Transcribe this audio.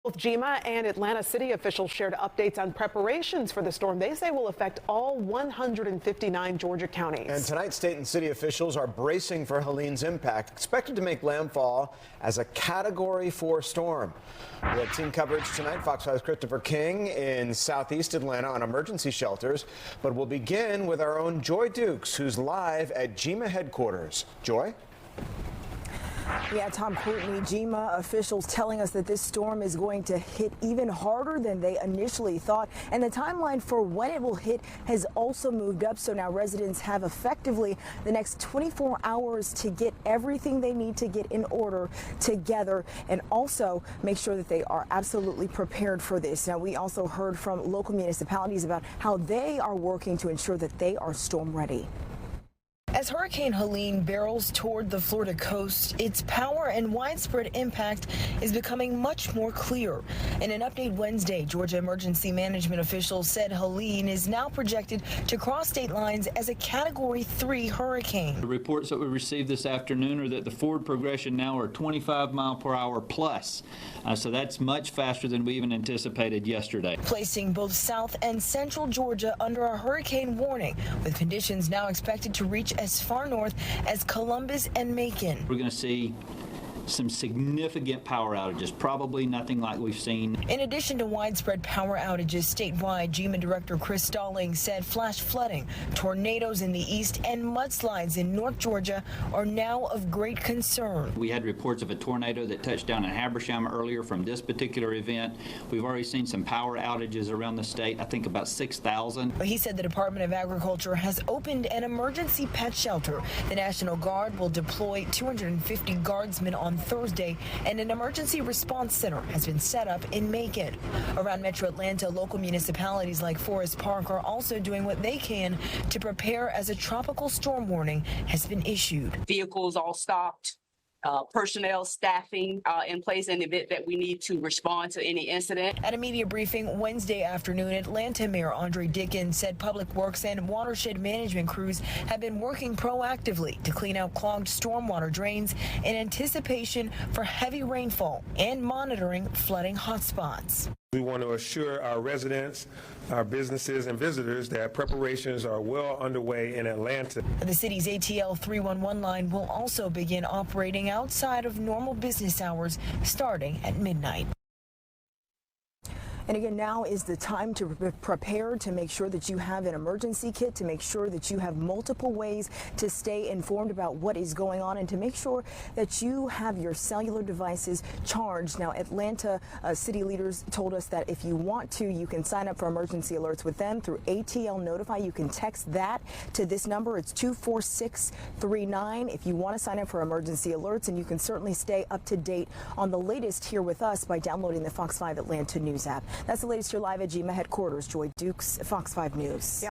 Both GEMA and Atlanta City officials shared updates on preparations for the storm they say will affect all 159 Georgia counties. And tonight, state and city officials are bracing for Helene's impact, expected to make landfall as a Category 4 storm. We have team coverage tonight. Fox 5's Christopher King in southeast Atlanta on emergency shelters. But we'll begin with our own Joy Dukes, who's live at GEMA headquarters. Joy? Yeah, Tom Courtney, GEMA officials telling us that this storm is going to hit even harder than they initially thought. And the timeline for when it will hit has also moved up. So now residents have effectively the next 24 hours to get everything they need to get in order together and also make sure that they are absolutely prepared for this. Now, we also heard from local municipalities about how they are working to ensure that they are storm ready. As Hurricane Helene barrels toward the Florida coast, its power and widespread impact is becoming much more clear. In an update Wednesday, Georgia emergency management officials said Helene is now projected to cross state lines as a Category 3 hurricane. The reports that we received this afternoon are that the forward progression now are 25 mile per hour plus. So that's much faster than we even anticipated yesterday. Placing both South and Central Georgia under a hurricane warning, with conditions now expected to reach as far north as Columbus and Macon. We're going to see some significant power outages, probably nothing like we've seen. In addition to widespread power outages statewide, GEMA Director Chris Stalling said flash flooding, tornadoes in the east, and mudslides in North Georgia are now of great concern. We had reports of a tornado that touched down in Habersham earlier from this particular event. We've already seen some power outages around the state, I think about 6,000. But he said the Department of Agriculture has opened an emergency pet shelter. The National Guard will deploy 250 guardsmen on Thursday, and an emergency response center has been set up in Macon. Around Metro Atlanta, local municipalities like Forest Park are also doing what they can to prepare as a tropical storm warning has been issued. Vehicles all stopped. Personnel staffing in place in the event that we need to respond to any incident. At a media briefing Wednesday afternoon, Atlanta Mayor Andre Dickens said public works and watershed management crews have been working proactively to clean out clogged stormwater drains in anticipation for heavy rainfall and monitoring flooding hotspots. We want to assure our residents, our businesses, and visitors that preparations are well underway in Atlanta. The city's ATL 311 line will also begin operating outside of normal business hours starting at midnight. And again, now is the time to be prepared, to make sure that you have an emergency kit, to make sure that you have multiple ways to stay informed about what is going on, and to make sure that you have your cellular devices charged. Now, Atlanta city leaders told us that if you want to, you can sign up for emergency alerts with them through ATL Notify. You can text that to this number. It's 24639 if you want to sign up for emergency alerts, and you can certainly stay up to date on the latest here with us by downloading the Fox 5 Atlanta News app. That's the latest here live at GEMA headquarters. Joy Dukes, Fox 5 News.